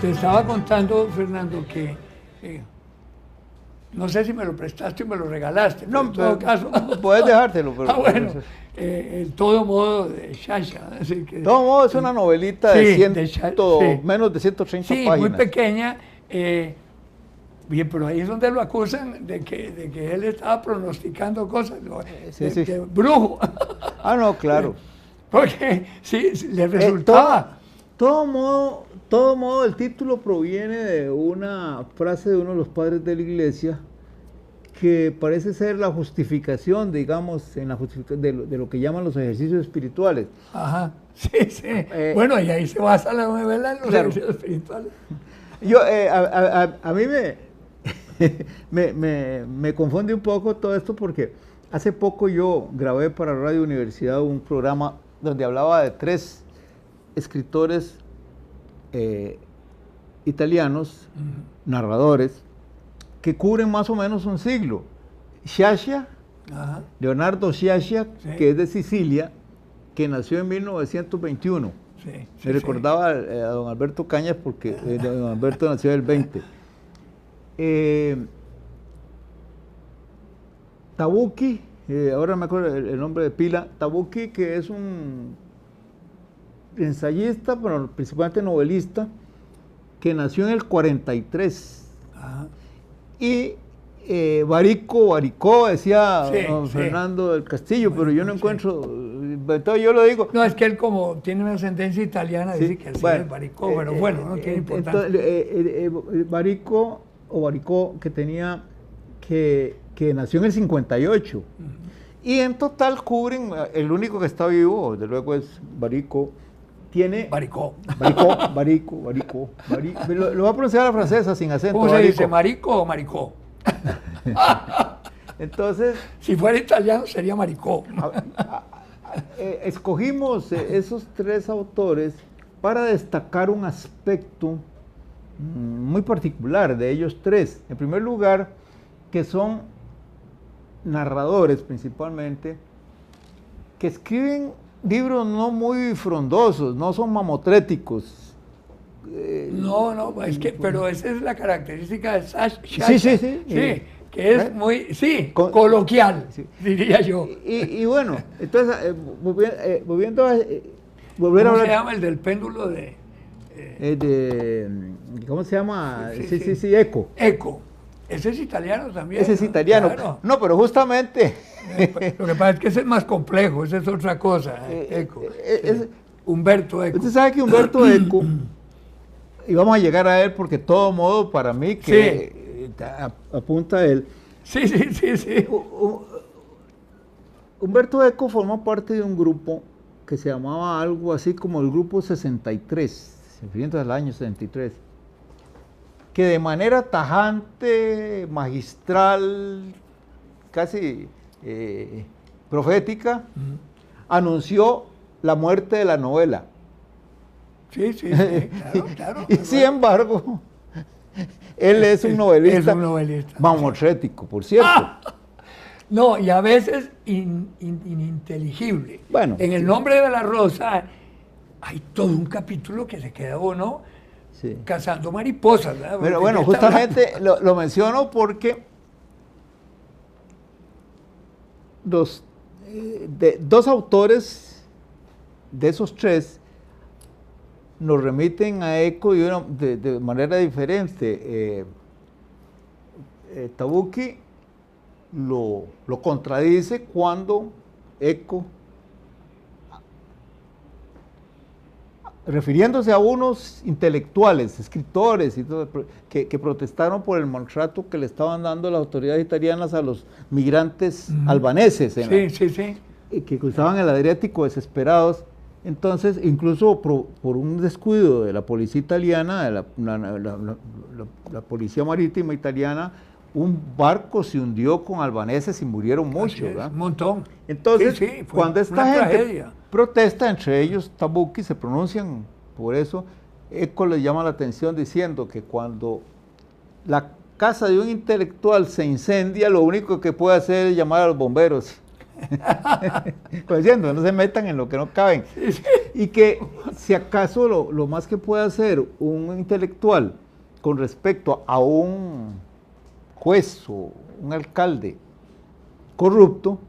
te estaba contando, Fernando, que no sé si me lo prestaste o me lo regalaste, no, en todo caso. Puedes dejártelo, pero... Bueno, el todo modo de Shasha. Así que, todo modo es una novelita de, menos de 130 páginas. Sí, muy pequeña. Bien, pero ahí es donde lo acusan de que él estaba pronosticando cosas, ¿no? De brujo. Ah, no, claro. Porque sí, le resultaba. Todo modo, el título proviene de una frase de uno de los padres de la iglesia que parece ser la justificación, digamos, de lo que llaman los ejercicios espirituales. Ajá, sí. Bueno, y ahí se basa la novela en los ejercicios espirituales. A mí me confunde un poco todo esto porque hace poco yo grabé para Radio Universidad un programa donde hablaba de 3 escritores italianos, narradores, que cubren más o menos un siglo. Sciascia, Leonardo Sciascia, que es de Sicilia, que nació en 1921. Me recordaba a don Alberto Cañas porque don Alberto nació en el 20. Tabucchi, ahora me acuerdo el nombre de pila, Tabucchi, que es un ensayista, pero principalmente novelista, que nació en el 43. Y Baricó, decía don Fernando del Castillo, pero yo no encuentro, entonces yo lo digo. No, es que él como tiene una ascendencia italiana, dice que él es Baricó, pero bueno, no tiene importancia. Baricó, que nació en el 58. Y en total cubren, el único que está vivo, desde luego es Baricó, tiene... Baricó. Lo va a pronunciar a la francesa sin acento. ¿Cómo se dice, marico o maricó? Entonces... Si fuera italiano sería maricó. Escogimos esos 3 autores para destacar un aspecto muy particular de ellos 3. En primer lugar, que son narradores principalmente, que escriben libros no muy frondosos, no son mamotréticos. No, es que, pero esa es la característica de Shasha. Sí. Que es muy, coloquial, diría yo. Y bueno, entonces, volviendo a... ¿Cómo se llama el del péndulo ¿cómo se llama? Sí, Eco. Ese es italiano también. Ese es italiano. Claro. No, pero justamente... Lo que pasa es que ese es más complejo, esa es otra cosa. Eco. Humberto Eco. Usted sabe que Humberto Eco, y vamos a llegar a él porque de todo modo para mí que apunta a él. Sí. Humberto Eco formó parte de un grupo que se llamaba algo así como el Grupo 63, refiriéndose al año 63, que de manera tajante, magistral, casi profética, anunció la muerte de la novela. Sí, claro. Y sin embargo, él es un novelista, mamotrético, por cierto. No, y a veces ininteligible. Bueno, en El nombre de la rosa hay todo un capítulo que se queda uno cazando mariposas, ¿verdad? Pero bueno, justamente lo menciono porque dos autores de esos 3 nos remiten a Eco de manera diferente. Tabucchi lo contradice cuando Eco, refiriéndose a unos intelectuales, escritores y todo, que protestaron por el maltrato que le estaban dando las autoridades italianas a los migrantes albaneses que cruzaban el Adriático desesperados. Entonces, incluso por un descuido de la policía italiana, de la policía marítima italiana, un barco se hundió con albaneses y murieron muchos, ¿verdad? Un montón. Entonces, cuando esta gente protesta, entre ellos Tabucchi, se pronuncian por eso, Eco les llama la atención diciendo que cuando la casa de un intelectual se incendia, lo único que puede hacer es llamar a los bomberos. Pues diciendo, no se metan en lo que no caben. Y que si acaso lo más que puede hacer un intelectual con respecto a un juez o un alcalde corrupto,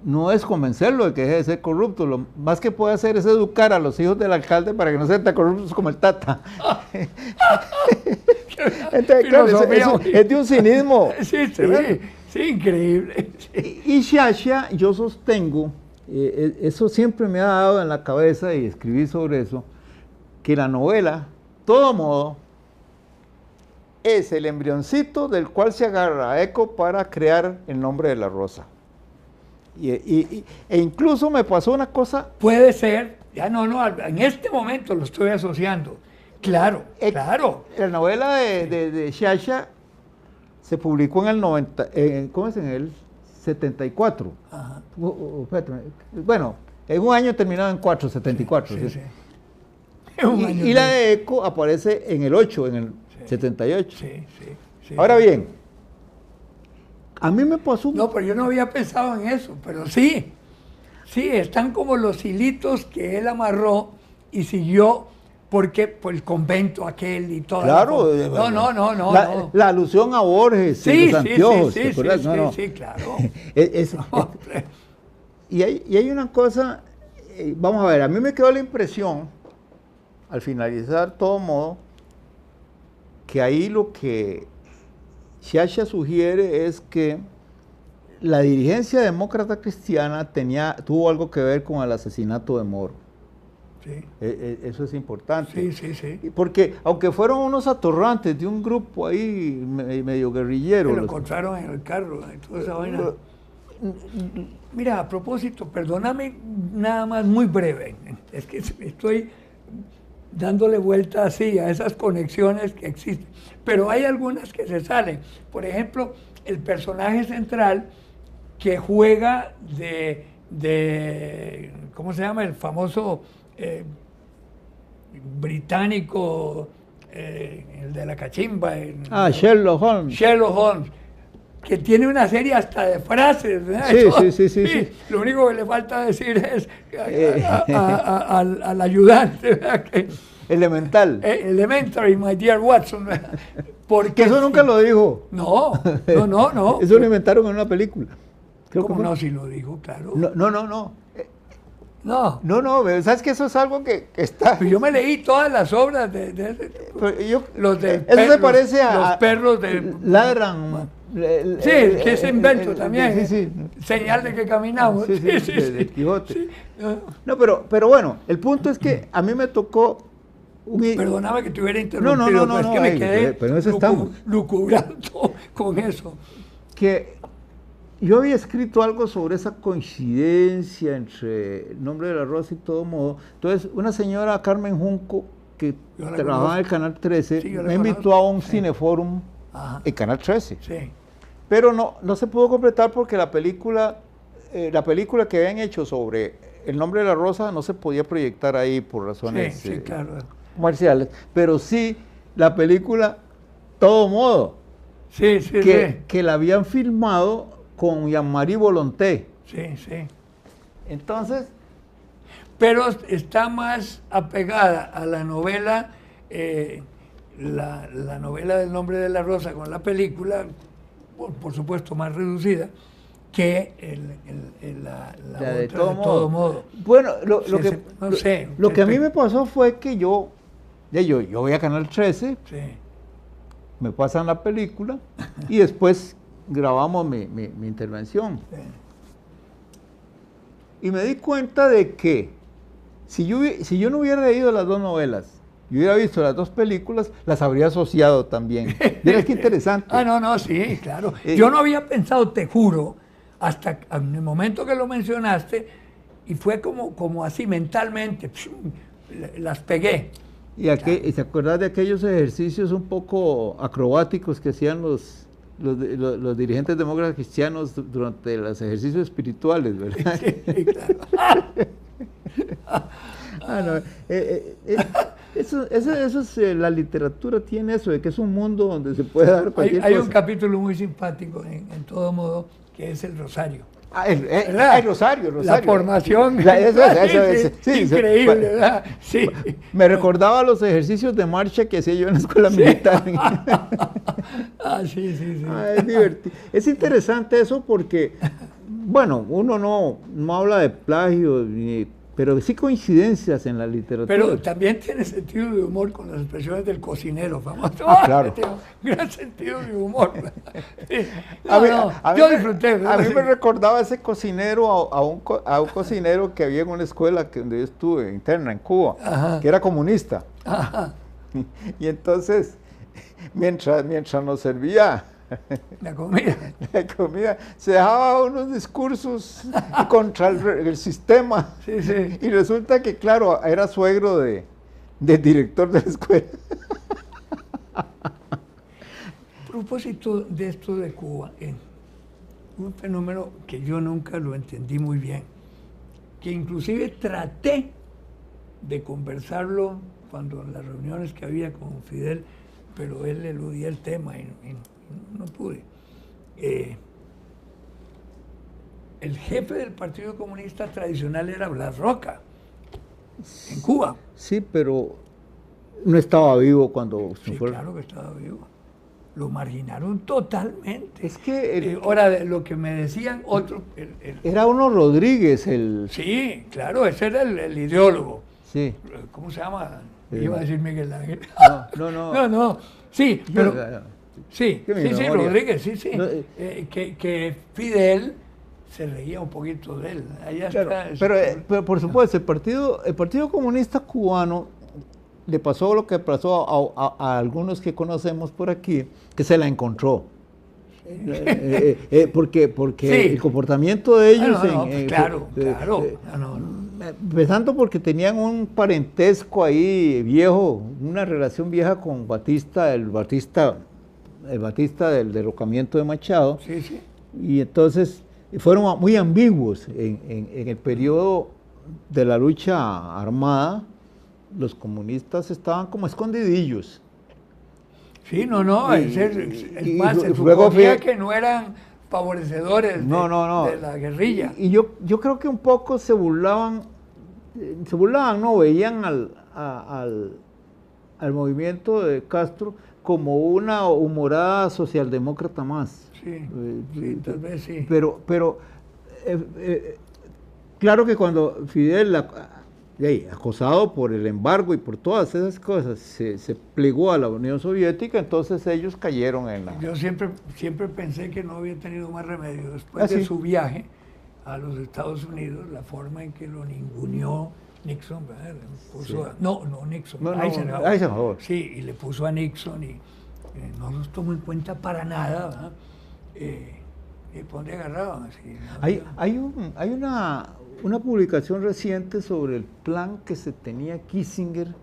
no es convencerlo de que deje de ser corrupto, lo más que puede hacer es educar a los hijos del alcalde para que no sean tan corruptos como el Tata. Entonces, claro, es de un cinismo. Sí, increíble. Sí. Y Sciascia, yo sostengo, eso siempre me ha dado en la cabeza y escribí sobre eso, que la novela, todo modo, es el embrioncito del cual se agarra Eco para crear El nombre de la rosa. E incluso me pasó una cosa. Puede ser, ya no, en este momento lo estoy asociando. Claro, claro. La novela de Sciascia se publicó en el 90, ¿cómo es? En el 74. Ajá. Bueno, en un año terminado en 74. Sí, ¿sí? Sí. Y la de Eco aparece en el 8, en el 78. Sí. Ahora bien, a mí me pasó... No, pero yo no había pensado en eso, pero sí, están como los hilitos que él amarró y siguió porque por el convento aquel y todo. Claro. No. La alusión a Borges y los anteojos. Sí, claro. Y hay una cosa, vamos a ver, a mí me quedó la impresión, al finalizar, de todo modo, que ahí lo que Sciascia sugiere es que la dirigencia demócrata cristiana tuvo algo que ver con el asesinato de Moro. Sí. Eso es importante. Sí. Porque aunque fueron unos atorrantes de un grupo ahí medio guerrillero. Lo encontraron en el carro y toda esa vaina. Mira, a propósito, perdóname nada más muy breve. Es que estoy dándole vuelta así a esas conexiones que existen. Pero hay algunas que se salen. Por ejemplo, el personaje central que juega de ¿cómo se llama? El famoso británico, el de la cachimba. Sherlock Holmes. Sherlock Holmes, que tiene una serie hasta de frases. Sí. Lo único que le falta decir es al ayudante, ¿verdad? Elemental. Elementary, my dear Watson. Porque eso nunca lo dijo. No. Eso lo inventaron en una película. ¿Cómo no? Si lo dijo, claro. No, ¿sabes que eso es algo que está? Yo me leí todas las obras de los de eso se parece a los perros de ladran. Sí, que es invento también. Sí. Señal de que caminamos. Sí. De Quijote. Sí. No, pero bueno, el punto es que a mí me tocó Perdóname que te hubiera interrumpido, no, es que me quedé lucubrando con eso. Que yo había escrito algo sobre esa coincidencia entre El nombre de la rosa y todo modo. Entonces, una señora, Carmen Junco, que trabajaba en el Canal 13, me invitó a un cineforum en Canal 13. Sí. Pero no se pudo completar porque la película que habían hecho sobre El nombre de la rosa no se podía proyectar ahí por razones comerciales. Pero sí, la película Todo Modo, que la habían filmado con Jean-Marie Volonté. Sí. Entonces... Pero está más apegada a la novela, la novela del nombre de la rosa con la película, por supuesto más reducida, que la otra de todo modo. Bueno, lo que a mí me pasó fue que yo voy a Canal 13, me pasan la película y después grabamos mi intervención. Sí. Y me di cuenta de que si yo no hubiera leído las dos novelas y hubiera visto las dos películas, las habría asociado también. Mira qué interesante. Sí, claro. Yo no había pensado, te juro, hasta en el momento que lo mencionaste, y fue como así mentalmente, las pegué. ¿Y se acuerdan de aquellos ejercicios un poco acrobáticos que hacían los dirigentes demócratas cristianos durante los ejercicios espirituales, ¿verdad? Sí, claro. Eso es, la literatura tiene eso, de que es un mundo donde se puede dar cualquier cosa. Hay un capítulo muy simpático, en todo modo, que es el Rosario. El Rosario. La formación. Increíble, ¿verdad? Sí. Me recordaba los ejercicios de marcha que hacía yo en la escuela militar. Sí. Es divertido. Es interesante eso porque, bueno, uno no habla de plagio, pero sí coincidencias en la literatura. Pero también tiene sentido de humor con las expresiones del cocinero famoso. Claro. Tiene un gran sentido de humor. Yo disfruté. A mí me recordaba ese cocinero, a un cocinero que había en una escuela donde yo estuve, interna, en Cuba, ajá, que era comunista. Ajá. Y entonces, mientras nos servía la comida, se dejaba unos discursos contra el sistema. Sí. Y resulta que, claro, era suegro del director de la escuela. A propósito de esto de Cuba, un fenómeno que yo nunca lo entendí muy bien, que inclusive traté de conversarlo cuando en las reuniones que había con Fidel, pero él eludía el tema y no pude. El jefe del Partido Comunista tradicional era Blas Roca, en Cuba. Sí, pero no estaba vivo cuando... Sí, claro que estaba vivo. Lo marginaron totalmente. Es que... ahora, lo que me decían otro... era uno Rodríguez, Sí, claro, ese era el ideólogo. Sí. ¿Cómo se llama? Iba a decir Miguel Ángel. No. Sí, pero... Sí, Rodríguez, sí. No, que Fidel se reía un poquito de él. Allá claro, está, pero por supuesto, el Partido Comunista Cubano le pasó lo que pasó a algunos que conocemos por aquí, que se la encontró. Sí. Porque sí, el comportamiento de ellos... claro. Empezando porque tenían un parentesco ahí viejo, una relación vieja con Batista, el Batista del derrocamiento de Machado. Sí. Y entonces fueron muy ambiguos en el periodo de la lucha armada. Los comunistas estaban como escondidillos. Sí, es más, se suponía que no eran favorecedores de la guerrilla. Y yo creo que un poco se burlaban, veían al movimiento de Castro como una humorada socialdemócrata más. Sí, tal vez sí. Pero claro que cuando Fidel, acosado por el embargo y por todas esas cosas, se plegó a la Unión Soviética, entonces ellos cayeron en la... Yo siempre pensé que no había tenido más remedio. Después de su viaje a los Estados Unidos, la forma en que lo ninguneó Nixon, ¿verdad? Nixon, Eisenhower. Sí, y le puso a Nixon y no los tomó en cuenta para nada, ¿verdad? ¿Y por dónde agarraban? Así, ¿no? Hay una publicación reciente sobre el plan que se tenía Kissinger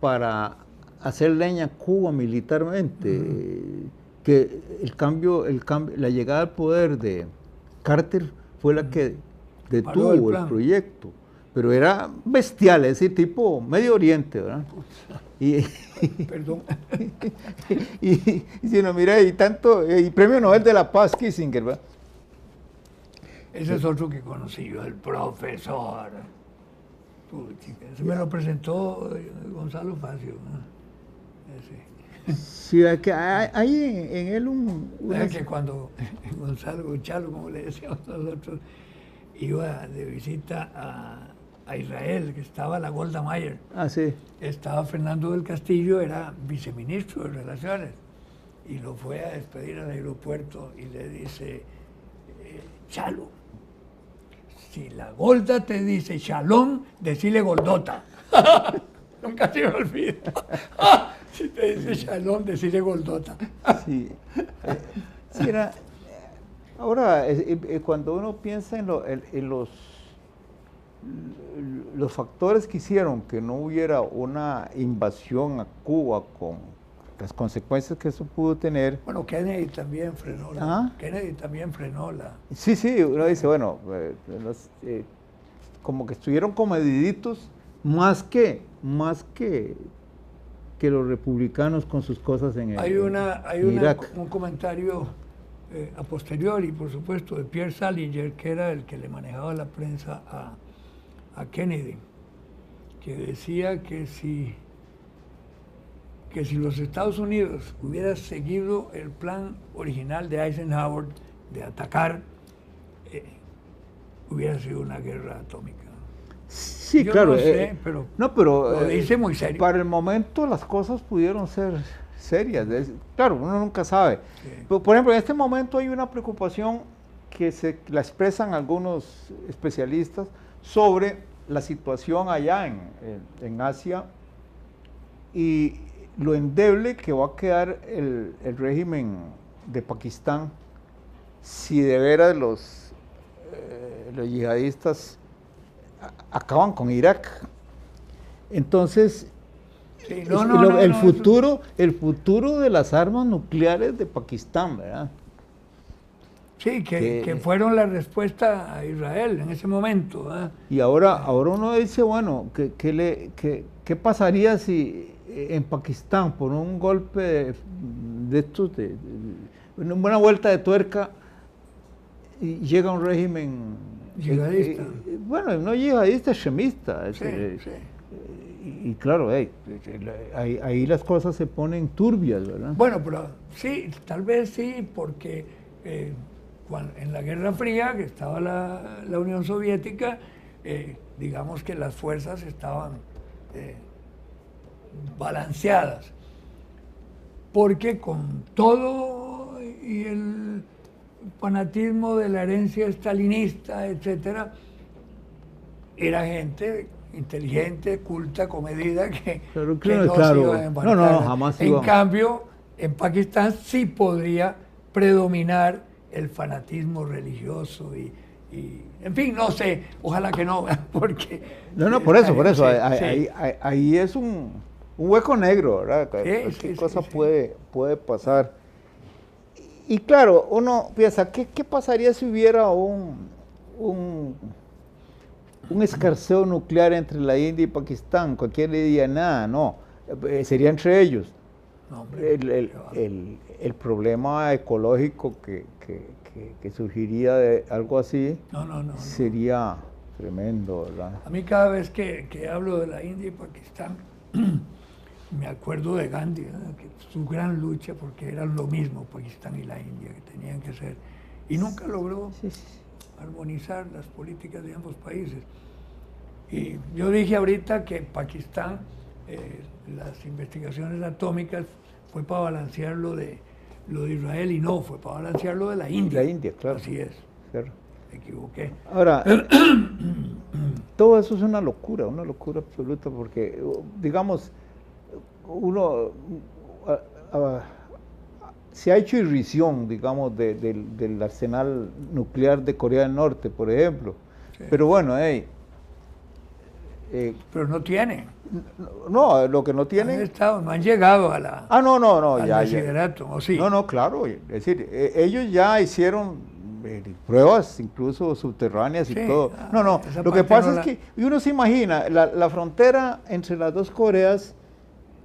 para hacer leña a Cuba militarmente, que la llegada al poder de Carter fue la que detuvo el proyecto, pero era bestial, ese tipo Medio Oriente, ¿verdad? Perdón. Y si no, mira, y Premio Nobel de la Paz Kissinger, ¿verdad? Ese es otro que conocí yo, el profesor. Ese me lo presentó Gonzalo Facio, ¿no? Sí, hay en él que cuando Gonzalo Chalo, como le decíamos nosotros, iba de visita a Israel, que estaba la Golda Meir. Sí. Estaba Fernando del Castillo, era viceministro de Relaciones, y lo fue a despedir al aeropuerto y le dice, Chalo, si la Golda te dice Shalom, decile Goldota. Nunca se me olvida. Si te dice Shalom, decile Goldota. Sí. Ahora, cuando uno piensa en los factores que hicieron que no hubiera una invasión a Cuba con las consecuencias que eso pudo tener. Bueno, Kennedy también frenó la... Sí, uno dice, bueno, como que estuvieron comediditos más que los republicanos con sus cosas en Hay Irak. un comentario a posteriori, por supuesto, de Pierre Salinger, que era el que le manejaba la prensa a Kennedy, que decía que si los Estados Unidos hubieran seguido el plan original de Eisenhower de atacar, hubiera sido una guerra atómica. Sí, yo claro. No sé, pero lo dice muy serio. Para el momento las cosas pudieron ser serias. Claro, uno nunca sabe. Sí. Por ejemplo, en este momento hay una preocupación que la expresan algunos especialistas sobre la situación allá en Asia y lo endeble que va a quedar el régimen de Pakistán si de veras los yihadistas acaban con Irak. Entonces, sí, el futuro de las armas nucleares de Pakistán, ¿verdad? Sí, que fueron la respuesta a Israel en ese momento, ¿verdad? Y ahora uno dice, bueno, ¿qué pasaría si en Pakistán, por un golpe de estos, una buena vuelta de tuerca, y llega un régimen yihadista? Bueno, no yihadista, extremista. Sí, sí. Y claro, ahí las cosas se ponen turbias, ¿verdad? Bueno, pero sí, tal vez sí, porque en la Guerra Fría, que estaba la Unión Soviética, digamos que las fuerzas estaban balanceadas, porque con todo y el fanatismo de la herencia stalinista, etcétera, era gente inteligente, culta, comedida, que no se iba a embarcar. No, jamás iba. En cambio, en Pakistán sí podría predominar el fanatismo religioso y en fin, no sé, ojalá que no, porque... No, por eso, ahí es un hueco negro, ¿verdad? ¿Qué cosa puede pasar? Y claro, uno piensa, ¿qué pasaría si hubiera un escarceo nuclear entre la India y Pakistán? Cualquiera le diría nada, no, sería entre ellos. No, hombre, el problema ecológico que surgiría de algo así sería tremendo, ¿verdad? A mí cada vez que hablo de la India y Pakistán, me acuerdo de Gandhi, ¿verdad? Que su gran lucha, porque eran lo mismo Pakistán y la India, que tenían que ser, y nunca logró armonizar las políticas de ambos países. Y yo dije ahorita que Pakistán, las investigaciones atómicas, fue para balancear lo de Israel, y no, fue para balancear lo de la India. La India, claro. Así es. Claro. Me equivoqué. Ahora, todo eso es una locura absoluta, porque, digamos, uno se ha hecho irrisión, digamos, del arsenal nuclear de Corea del Norte, por ejemplo. Sí. Pero bueno, pero no tienen. No, lo que no tienen... No han llegado a la... al desiderato, ¿o sí? No, claro. Es decir, ellos ya hicieron pruebas, incluso subterráneas y todo. Lo que pasa es que uno se imagina, la frontera entre las dos Coreas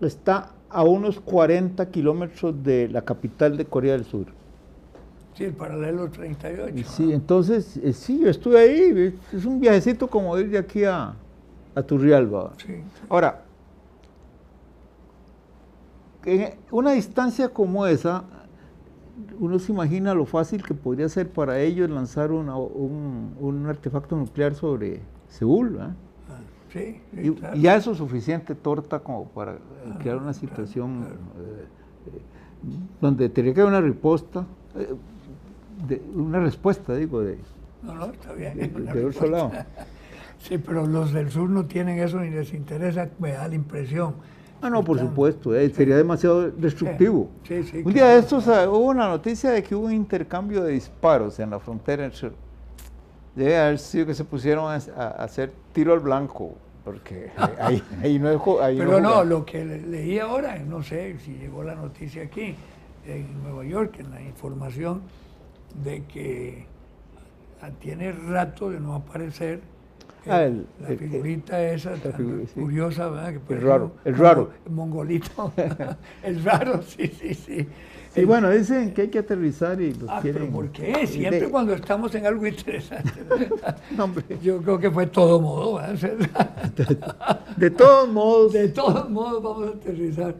está a unos 40 kilómetros de la capital de Corea del Sur. Sí, el paralelo 38. Sí, entonces, sí, yo estuve ahí, es un viajecito como ir de aquí a Turrialba. Sí. Ahora, en una distancia como esa, uno se imagina lo fácil que podría ser para ellos lanzar un artefacto nuclear sobre Seúl, ¿verdad? Sí, claro. Y ya eso es suficiente torta como para crear una situación donde tendría que haber una respuesta, No, está bien. De otro lado. Sí, pero los del sur no tienen eso ni les interesa, me da la impresión. No, por supuesto, sería demasiado destructivo. Sí, un día de estos hubo una noticia de que hubo un intercambio de disparos en la frontera entre... Debe haber sido que se pusieron a hacer tiro al blanco, porque ahí no es... Pero no, lo que leí ahora, no sé si llegó la noticia aquí, en Nueva York, en la información de que tiene rato de no aparecer la figurita esa curiosa, ¿verdad? Que el raro. El mongolito. El raro, sí. Y bueno, dicen que hay que aterrizar y los quieren. ¿Pero por qué? Siempre cuando estamos en algo interesante. Yo creo que fue todo modo. De todos modos. De todos modos vamos a aterrizar.